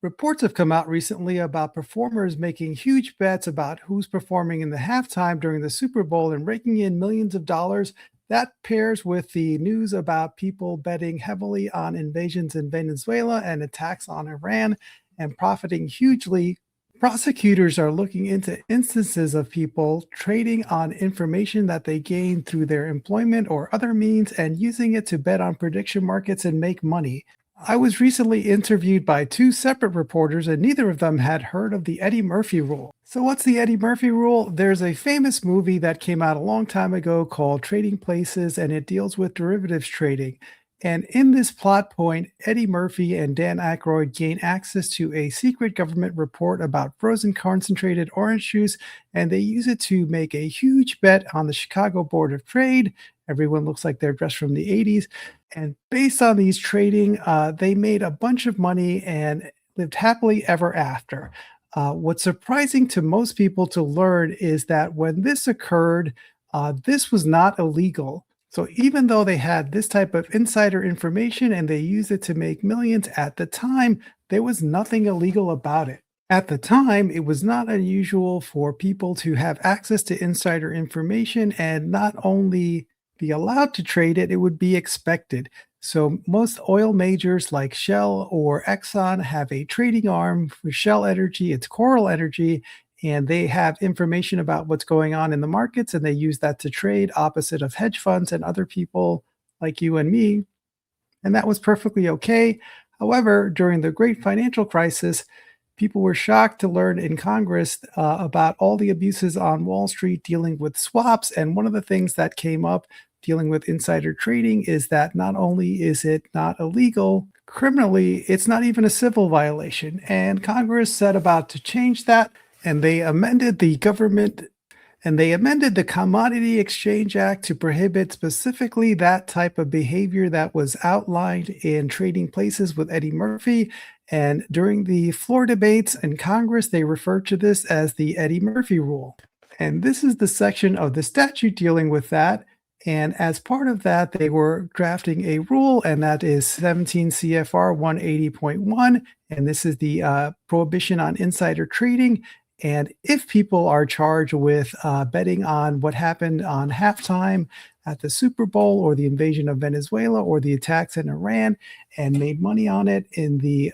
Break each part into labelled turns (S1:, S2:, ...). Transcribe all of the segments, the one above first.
S1: Reports have come out recently about performers making huge bets about who's performing in the halftime during the Super Bowl and raking in millions of dollars. That pairs with the news about people betting heavily on invasions in Venezuela and attacks on Iran and profiting hugely. Prosecutors are looking into instances of people trading on information that they gained through their employment or other means and using it to bet on prediction markets and make money. I was recently interviewed by two separate reporters, and neither of them had heard of the Eddie Murphy rule. So, what's the Eddie Murphy rule? There's a famous movie that came out a long time ago called Trading Places, and it deals with derivatives trading. And in this plot point, Eddie Murphy and Dan Aykroyd gain access to a secret government report about frozen concentrated orange juice, and they use it to make a huge bet on the Chicago Board of Trade. Everyone looks like they're dressed from the 80s. And based on these trading, they made a bunch of money and lived happily ever after. What's surprising to most people to learn is that when this occurred, this was not illegal. So even though they had this type of insider information and they used it to make millions at the time, there was nothing illegal about it. At the time, it was not unusual for people to have access to insider information and not only be allowed to trade it, it would be expected. So most oil majors like Shell or Exxon have a trading arm. For Shell Energy, it's Coral Energy, and they have information about what's going on in the markets, and they use that to trade opposite of hedge funds and other people like you and me. And that was perfectly okay. However, during the great financial crisis, people were shocked to learn in Congress about all the abuses on Wall Street dealing with swaps. And one of the things that came up dealing with insider trading is that not only is it not illegal criminally, it's not even a civil violation. And Congress set about to change that, and they amended the Commodity Exchange Act to prohibit specifically that type of behavior that was outlined in Trading Places with Eddie Murphy. And during the floor debates in Congress, they referred to this as the Eddie Murphy rule. And this is the section of the statute dealing with that. And as part of that, they were drafting a rule, and that is 17 CFR 180.1. And this is the prohibition on insider trading. And if people are charged with betting on what happened on halftime at the Super Bowl or the invasion of Venezuela or the attacks in Iran and made money on it in the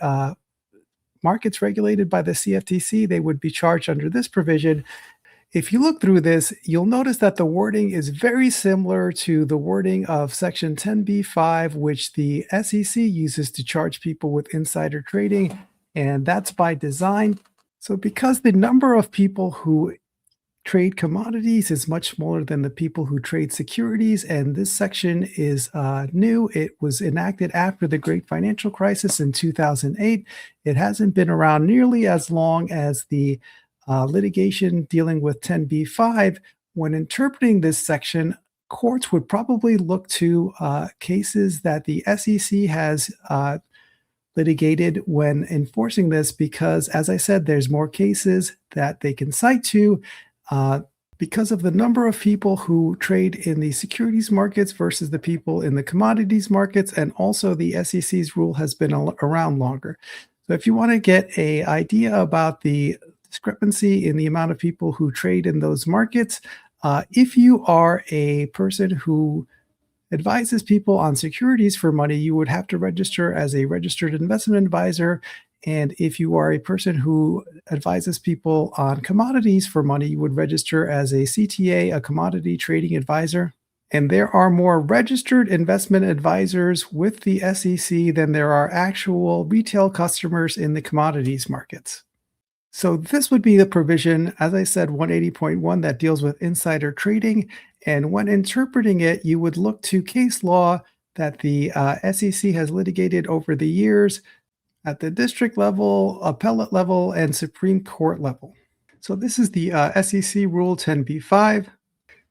S1: markets regulated by the CFTC, they would be charged under this provision. If you look through this, you'll notice that the wording is very similar to the wording of Section 10b-5, which the SEC uses to charge people with insider trading, and that's by design. So because the number of people who trade commodities is much smaller than the people who trade securities, and this section is new. It was enacted after the Great Financial Crisis in 2008. It hasn't been around nearly as long as the litigation dealing with 10b-5. When interpreting this section, courts would probably look to cases that the SEC has litigated when enforcing this, because, as I said, there's more cases that they can cite to because of the number of people who trade in the securities markets versus the people in the commodities markets, and also the SEC's rule has been around longer. So if you want to get an idea about the discrepancy in the amount of people who trade in those markets, if you are a person who advises people on securities for money, you would have to register as a registered investment advisor. And if you are a person who advises people on commodities for money, you would register as a CTA, a commodity trading advisor. And there are more registered investment advisors with the SEC than there are actual retail customers in the commodities markets. So this would be the provision, as I said, 180.1, that deals with insider trading. And when interpreting it, you would look to case law that the SEC has litigated over the years at the district level, appellate level, and Supreme Court level. So this is the SEC Rule 10b-5.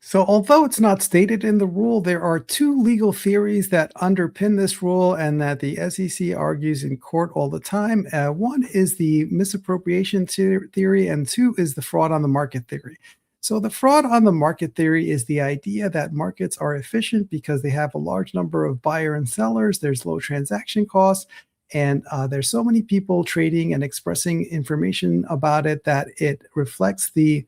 S1: So although it's not stated in the rule, there are two legal theories that underpin this rule and that the SEC argues in court all the time. One is the misappropriation theory, and two is the fraud on the market theory. So the fraud on the market theory is the idea that markets are efficient because they have a large number of buyer and sellers, there's low transaction costs, And there's so many people trading and expressing information about it that it reflects the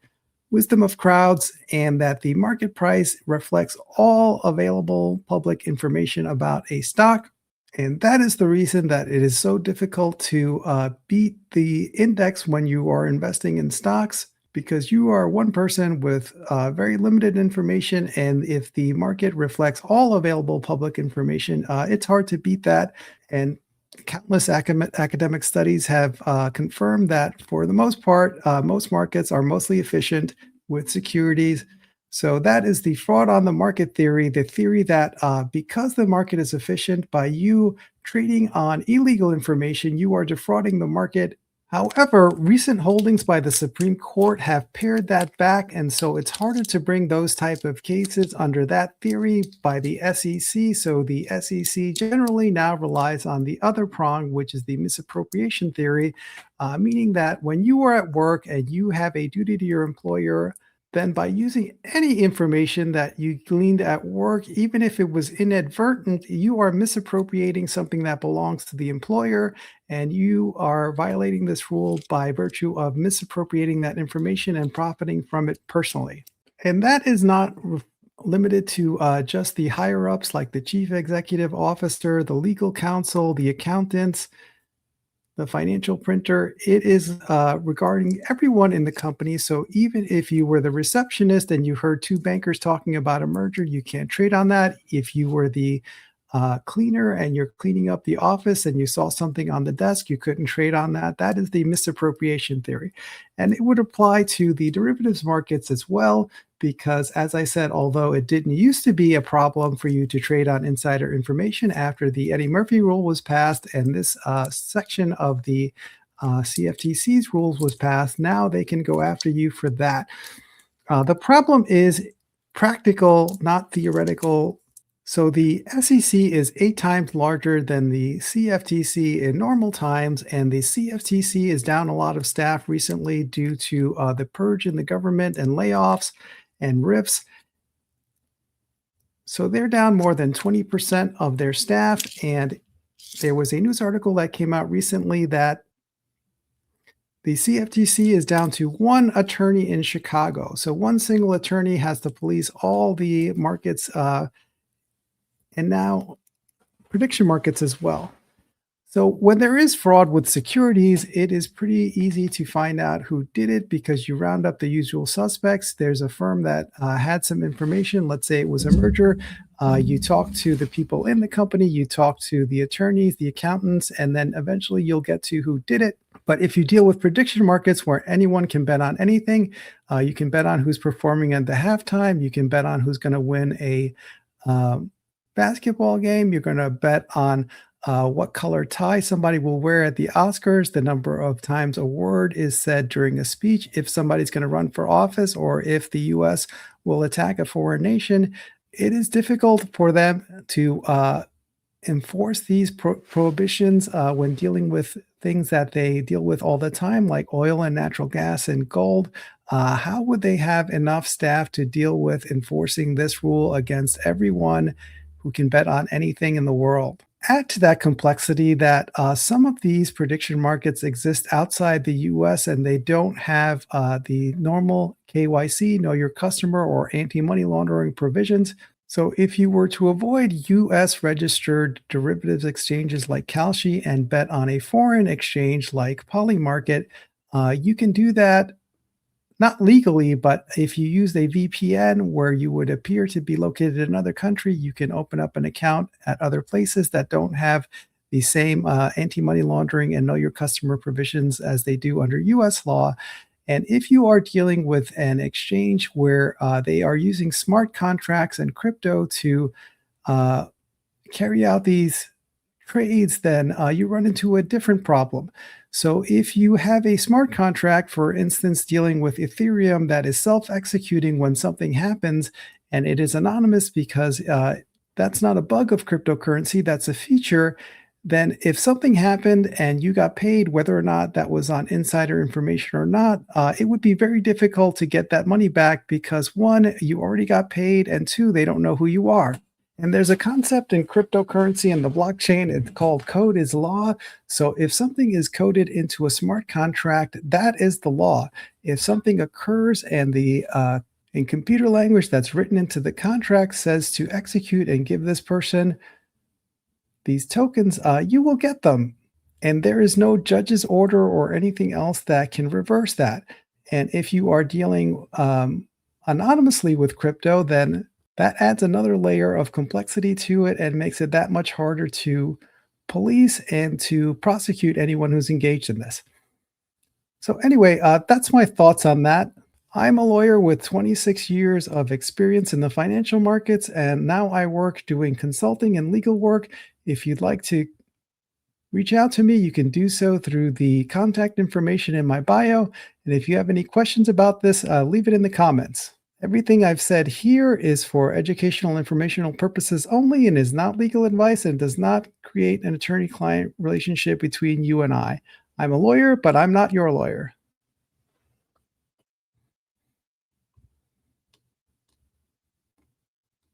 S1: wisdom of crowds, and that the market price reflects all available public information about a stock. And that is the reason that it is so difficult to beat the index when you are investing in stocks, because you are one person with very limited information. And if the market reflects all available public information, it's hard to beat that. And countless academic studies have confirmed that for the most part, most markets are mostly efficient with securities. So that is the fraud on the market theory, the theory that because the market is efficient, by you trading on illegal information, you are defrauding the market. However, recent holdings by the Supreme Court have pared that back, and so it's harder to bring those type of cases under that theory by the SEC. So the SEC generally now relies on the other prong, which is the misappropriation theory, meaning that when you are at work and you have a duty to your employer, then by using any information that you gleaned at work, even if it was inadvertent, you are misappropriating something that belongs to the employer, and you are violating this rule by virtue of misappropriating that information and profiting from it personally. And that is not limited to just the higher ups like the chief executive officer, the legal counsel, the accountants, the financial printer. It is regarding everyone in the company. So even if you were the receptionist and you heard two bankers talking about a merger, you can't trade on that. If you were the cleaner and you're cleaning up the office and you saw something on the desk, you couldn't trade on that. That is the misappropriation theory. And it would apply to the derivatives markets as well, because as I said, although it didn't used to be a problem for you to trade on insider information after the Eddie Murphy rule was passed and this section of the CFTC's rules was passed, now they can go after you for that. The problem is practical, not theoretical. So the SEC is 8 times larger than the CFTC in normal times, and the CFTC is down a lot of staff recently due to the purge in the government and layoffs and rifts. So they're down more than 20% of their staff, and there was a news article that came out recently that the CFTC is down to one attorney in Chicago. So one single attorney has to police all the markets and now prediction markets as well. So when there is fraud with securities, it is pretty easy to find out who did it because you round up the usual suspects. There's a firm that had some information. Let's say it was a merger. You talk to the people in the company, you talk to the attorneys, the accountants, and then eventually you'll get to who did it. But if you deal with prediction markets where anyone can bet on anything, you can bet on who's performing at the halftime. You can bet on who's going to win a basketball game. You're going to bet on what color tie somebody will wear at the Oscars, the number of times a word is said during a speech, if somebody's going to run for office, or if the U.S. will attack a foreign nation. It is difficult for them to enforce these prohibitions when dealing with things that they deal with all the time, like oil and natural gas and gold. How would they have enough staff to deal with enforcing this rule against everyone who can bet on anything in the world? Add to that complexity that some of these prediction markets exist outside the US and they don't have the normal KYC, know your customer, or anti-money laundering provisions. So if you were to avoid US registered derivatives exchanges like Kalshi and bet on a foreign exchange like Polymarket, you can do that not legally, but if you use a VPN where you would appear to be located in another country, you can open up an account at other places that don't have the same anti-money laundering and know your customer provisions as they do under US law. And if you are dealing with an exchange where they are using smart contracts and crypto to carry out these trades, then you run into a different problem. So if you have a smart contract, for instance, dealing with Ethereum that is self-executing when something happens, and it is anonymous because that's not a bug of cryptocurrency, that's a feature, then if something happened and you got paid, whether or not that was on insider information or not, it would be very difficult to get that money back because one, you already got paid, and two, they don't know who you are. And there's a concept in cryptocurrency and the blockchain. It's called code is law. So if something is coded into a smart contract, that is the law. If something occurs and the in computer language that's written into the contract says to execute and give this person these tokens, you will get them. And there is no judge's order or anything else that can reverse that. And if you are dealing anonymously with crypto, then that adds another layer of complexity to it and makes it that much harder to police and to prosecute anyone who's engaged in this. So, anyway, that's my thoughts on that. I'm a lawyer with 26 years of experience in the financial markets, and now I work doing consulting and legal work. If you'd like to reach out to me, you can do so through the contact information in my bio. And if you have any questions about this, leave it in the comments. Everything I've said here is for educational informational purposes only and is not legal advice and does not create an attorney-client relationship between you and I. I'm a lawyer, but I'm not your lawyer.